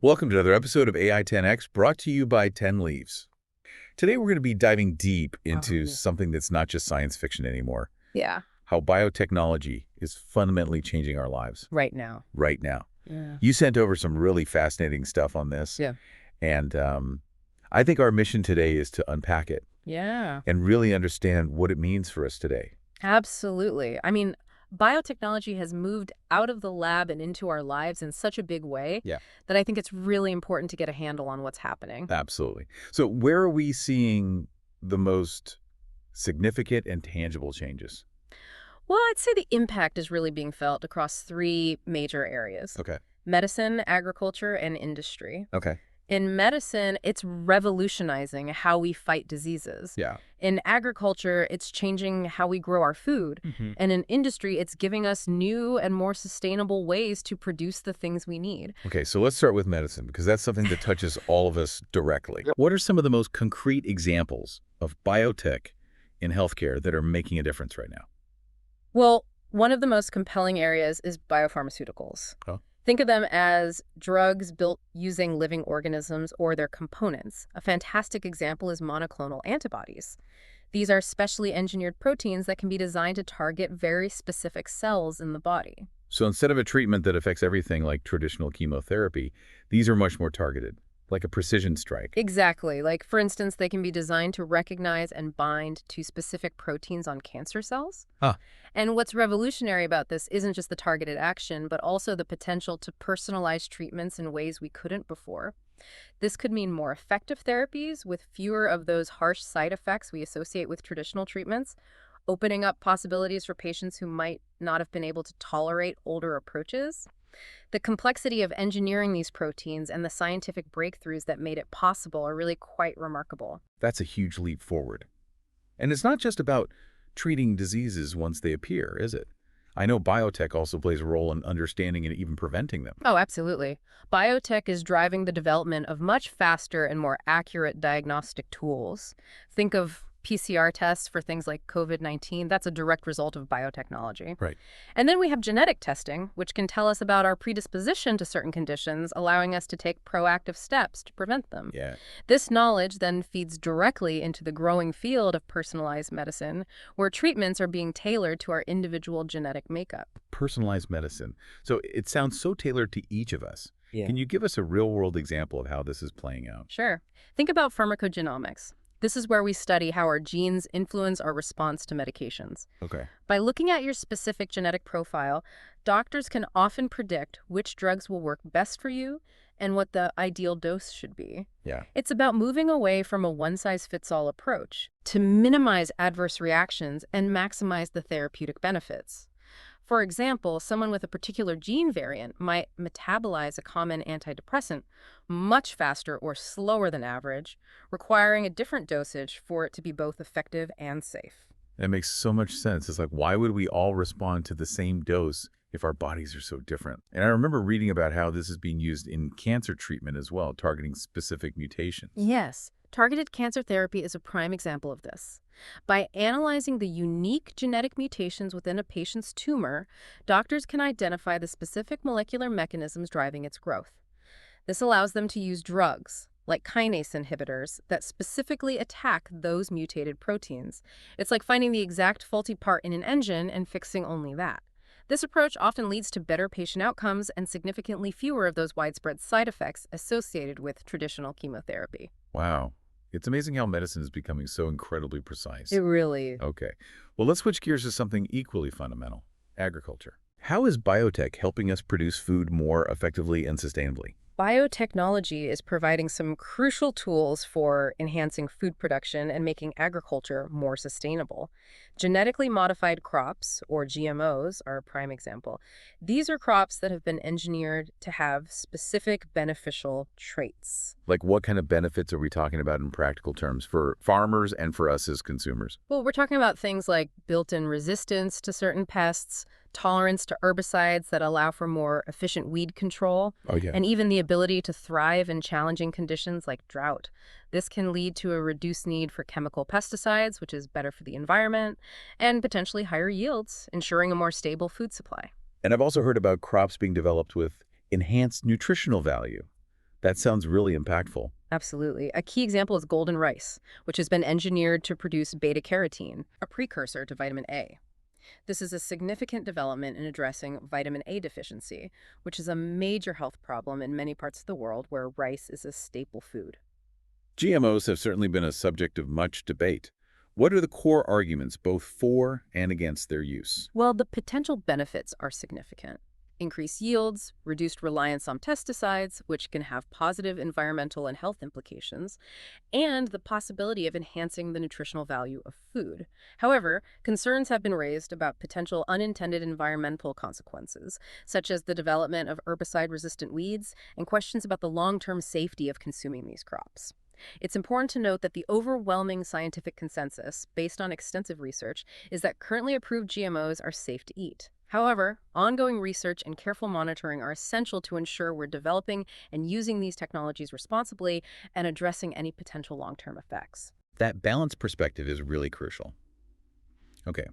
Welcome to another episode of AI 10X brought to you by 10 Leaves. Today we're going to be diving deep into Oh, something that's not just science fiction anymore, yeah, how biotechnology is fundamentally changing our lives right now. right now. Yeah. You sent over some really fascinating stuff on this, Yeah. and I think our mission today is to unpack it Yeah, and really understand what it means for us today. absolutely. I mean, biotechnology has moved out of the lab and into our lives in such a big way Yeah, that I think it's really important to get a handle on what's happening. absolutely. So where are we seeing the most significant and tangible changes? Well, I'd say the impact is really being felt across three major areas: Okay. medicine, agriculture, and industry. Okay. In medicine, it's revolutionizing how we fight diseases. Yeah. In agriculture, it's changing how we grow our food. hmm And in industry, it's giving us new and more sustainable ways to produce the things we need. Okay, so let's start with medicine because that's something that touches all of us directly. Yep. What are some of the most concrete examples of biotech in healthcare that are making a difference right now? Well, one of the most compelling areas is biopharmaceuticals. Oh, Think of them as drugs built using living organisms or their components. A fantastic example is monoclonal antibodies. These are specially engineered proteins that can be designed to target very specific cells in the body. so instead of a treatment that affects everything like traditional chemotherapy, these are much more targeted, like a precision strike. Exactly. Like, for instance, they can be designed to recognize and bind to specific proteins on cancer cells. Huh. And what's revolutionary about this isn't just the targeted action, but also the potential to personalize treatments in ways we couldn't before. This could mean more effective therapies with fewer of those harsh side effects we associate with traditional treatments, opening up possibilities for patients who might not have been able to tolerate older approaches. The complexity of engineering these proteins and the scientific breakthroughs that made it possible are really quite remarkable. That's a huge leap forward. And it's not just about treating diseases once they appear, is it? I know biotech also plays a role in understanding and even preventing them. Oh, absolutely. Biotech is driving the development of much faster and more accurate diagnostic tools. Think of PCR tests for things like COVID-19. That's a direct result of biotechnology. Right. And then we have genetic testing, which can tell us about our predisposition to certain conditions, allowing us to take proactive steps to prevent them. Yeah. This knowledge then feeds directly into the growing field of personalized medicine, where treatments are being tailored to our individual genetic makeup. Personalized medicine. So it sounds so tailored to each of us. Yeah. Can you give us a real-world example of how this is playing out? Sure. Think about pharmacogenomics. This is where we study how our genes influence our response to medications. Okay. By looking at your specific genetic profile, doctors can often predict which drugs will work best for you and what the ideal dose should be. Yeah. It's about moving away from a one-size-fits-all approach to minimize adverse reactions and maximize the therapeutic benefits. For example, someone with a particular gene variant might metabolize a common antidepressant much faster or slower than average, requiring a different dosage for it to be both effective and safe. That makes so much sense. It's like, why would we all respond to the same dose if our bodies are so different? And I remember reading about how this is being used in cancer treatment as well, targeting specific mutations. Yes, targeted cancer therapy is a prime example of this. By analyzing the unique genetic mutations within a patient's tumor, doctors can identify the specific molecular mechanisms driving its growth. This allows them to use drugs, like kinase inhibitors, that specifically attack those mutated proteins. It's like finding the exact faulty part in an engine and fixing only that. This approach often leads to better patient outcomes and significantly fewer of those widespread side effects associated with traditional chemotherapy. Wow. It's amazing how medicine is becoming so incredibly precise. It really is. Okay. Well, let's switch gears to something equally fundamental, agriculture. How is biotech helping us produce food more effectively and sustainably? Biotechnology is providing some crucial tools for enhancing food production and making agriculture more sustainable. Genetically modified crops, or GMOs, are a prime example. These are crops that have been engineered to have specific beneficial traits. Like, what kind of benefits are we talking about in practical terms for farmers and for us as consumers? Well, we're talking about things like built-in resistance to certain pests, tolerance to herbicides that allow for more efficient weed control, Oh, yeah. and even the ability to thrive in challenging conditions like drought. This can lead to a reduced need for chemical pesticides, which is better for the environment, and potentially higher yields, ensuring a more stable food supply. And I've also heard about crops being developed with enhanced nutritional value. That sounds really impactful. Absolutely. A key example is golden rice, which has been engineered to produce beta carotene, a precursor to vitamin A. This is a significant development in addressing vitamin A deficiency, which is a major health problem in many parts of the world where rice is a staple food. GMOs have certainly been a subject of much debate. What are the core arguments both for and against their use? Well, the potential benefits are significant. Increased yields, reduced reliance on pesticides, which can have positive environmental and health implications, and the possibility of enhancing the nutritional value of food. However, concerns have been raised about potential unintended environmental consequences, such as the development of herbicide-resistant weeds and questions about the long-term safety of consuming these crops. It's important to note that the overwhelming scientific consensus, based on extensive research, is that currently approved GMOs are safe to eat. However, ongoing research and careful monitoring are essential to ensure we're developing and using these technologies responsibly and addressing any potential long-term effects. That balanced perspective is really crucial. Okay,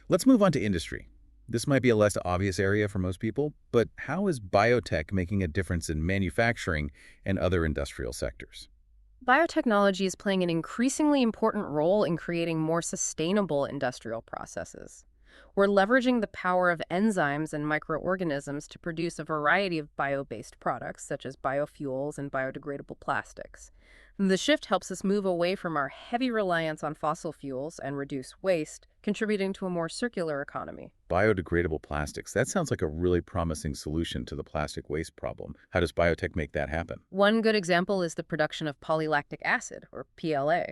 let's move on to industry. This might be a less obvious area for most people, but how is biotech making a difference in manufacturing and other industrial sectors? Biotechnology is playing an increasingly important role in creating more sustainable industrial processes. We're leveraging the power of enzymes and microorganisms to produce a variety of bio-based products, such as biofuels and biodegradable plastics. The shift helps us move away from our heavy reliance on fossil fuels and reduce waste, contributing to a more circular economy. Biodegradable plastics. That sounds like a really promising solution to the plastic waste problem. How does biotech make that happen? One good example is the production of polylactic acid, or PLA.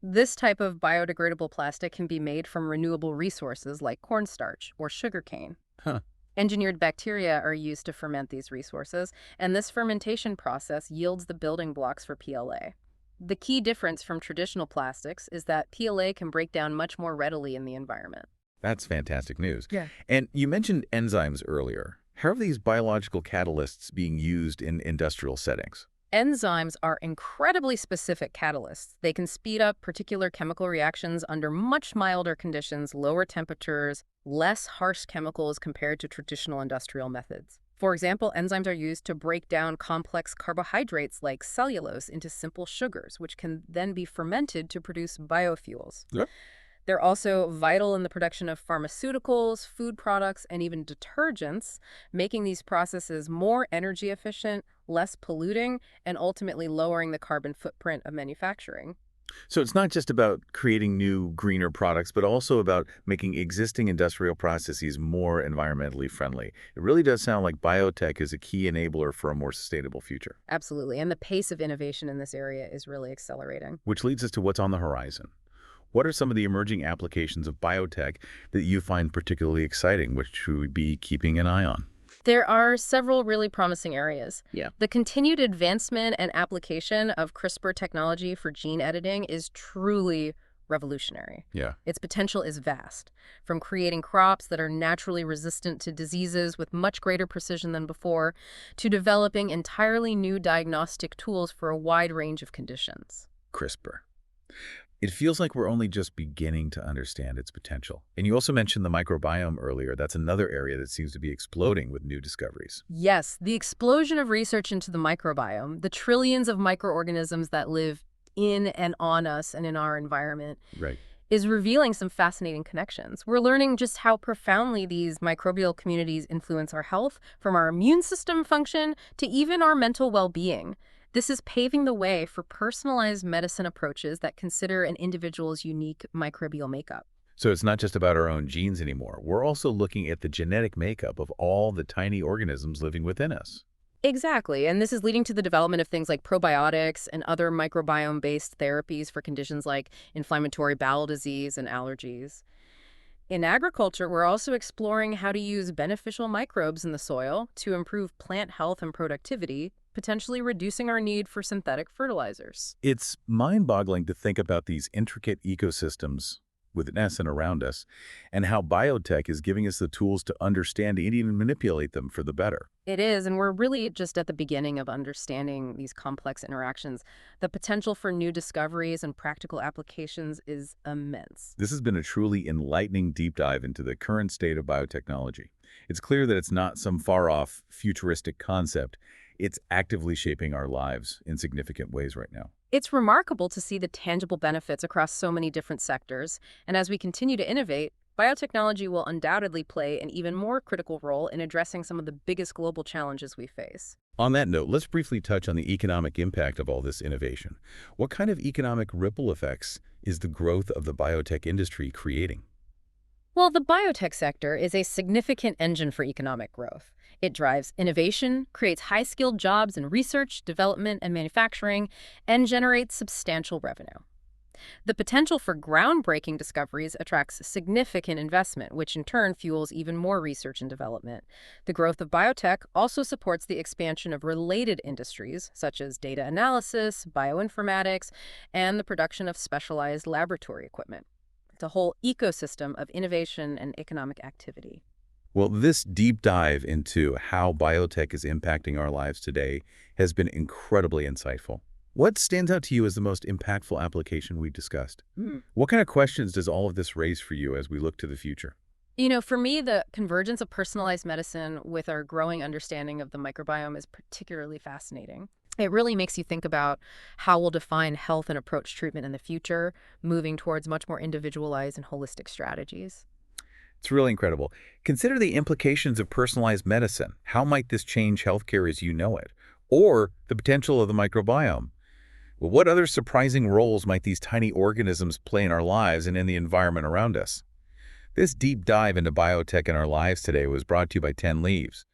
This type of biodegradable plastic can be made from renewable resources like cornstarch or sugarcane. Huh. Engineered bacteria are used to ferment these resources, and this fermentation process yields the building blocks for PLA. The key difference from traditional plastics is that PLA can break down much more readily in the environment. That's fantastic news. Yeah. And you mentioned enzymes earlier. How are these biological catalysts being used in industrial settings? Enzymes are incredibly specific catalysts. They can speed up particular chemical reactions under much milder conditions, lower temperatures, less harsh chemicals compared to traditional industrial methods. For example, enzymes are used to break down complex carbohydrates like cellulose into simple sugars, which can then be fermented to produce biofuels. Yep. They're also vital in the production of pharmaceuticals, food products, and even detergents, making these processes more energy efficient, less polluting, and ultimately lowering the carbon footprint of manufacturing. So it's not just about creating new, greener products, but also about making existing industrial processes more environmentally friendly. It really does sound like biotech is a key enabler for a more sustainable future. Absolutely. And the pace of innovation in this area is really accelerating. Which leads us to what's on the horizon. What are some of the emerging applications of biotech that you find particularly exciting, which should we be keeping an eye on? There are several really promising areas. Yeah. The continued advancement and application of CRISPR technology for gene editing is truly revolutionary. Yeah. Its potential is vast, from creating crops that are naturally resistant to diseases with much greater precision than before, to developing entirely new diagnostic tools for a wide range of conditions. CRISPR. It feels like we're only just beginning to understand its potential. And you also mentioned the microbiome earlier. That's another area that seems to be exploding with new discoveries. Yes, the explosion of research into the microbiome, the trillions of microorganisms that live in and on us and in our environment, Right. is revealing some fascinating connections. We're learning just how profoundly these microbial communities influence our health, from our immune system function to even our mental well-being. This is paving the way for personalized medicine approaches that consider an individual's unique microbial makeup. So it's not just about our own genes anymore. We're also looking at the genetic makeup of all the tiny organisms living within us. Exactly, and this is leading to the development of things like probiotics and other microbiome-based therapies for conditions like inflammatory bowel disease and allergies. In agriculture, we're also exploring how to use beneficial microbes in the soil to improve plant health and productivity, potentially reducing our need for synthetic fertilizers. It's mind-boggling to think about these intricate ecosystems with an S and around us, and how biotech is giving us the tools to understand and even manipulate them for the better. It is, and we're really just at the beginning of understanding these complex interactions. The potential for new discoveries and practical applications is immense. This has been a truly enlightening deep dive into the current state of biotechnology. It's clear that it's not some far-off, futuristic concept. It's actively shaping our lives in significant ways right now. It's remarkable to see the tangible benefits across so many different sectors, and as we continue to innovate, biotechnology will undoubtedly play an even more critical role in addressing some of the biggest global challenges we face. On that note, let's briefly touch on the economic impact of all this innovation. What kind of economic ripple effects is the growth of the biotech industry creating? Well, the biotech sector is a significant engine for economic growth. It drives innovation, creates high-skilled jobs in research, development, and manufacturing, and generates substantial revenue. The potential for groundbreaking discoveries attracts significant investment, which in turn fuels even more research and development. The growth of biotech also supports the expansion of related industries, such as data analysis, bioinformatics, and the production of specialized laboratory equipment. It's a whole ecosystem of innovation and economic activity. Well, this deep dive into how biotech is impacting our lives today has been incredibly insightful. What stands out to you as the most impactful application we discussed? What kind of questions does all of this raise for you as we look to the future? For me, the convergence of personalized medicine with our growing understanding of the microbiome is particularly fascinating. It really makes you think about how we'll define health and approach treatment in the future, moving towards much more individualized and holistic strategies. It's really incredible. Consider the implications of personalized medicine. How might this change healthcare as you know it? Or the potential of the microbiome? Well, what other surprising roles might these tiny organisms play in our lives and in the environment around us? This deep dive into biotech in our lives today was brought to you by 10 Leaves.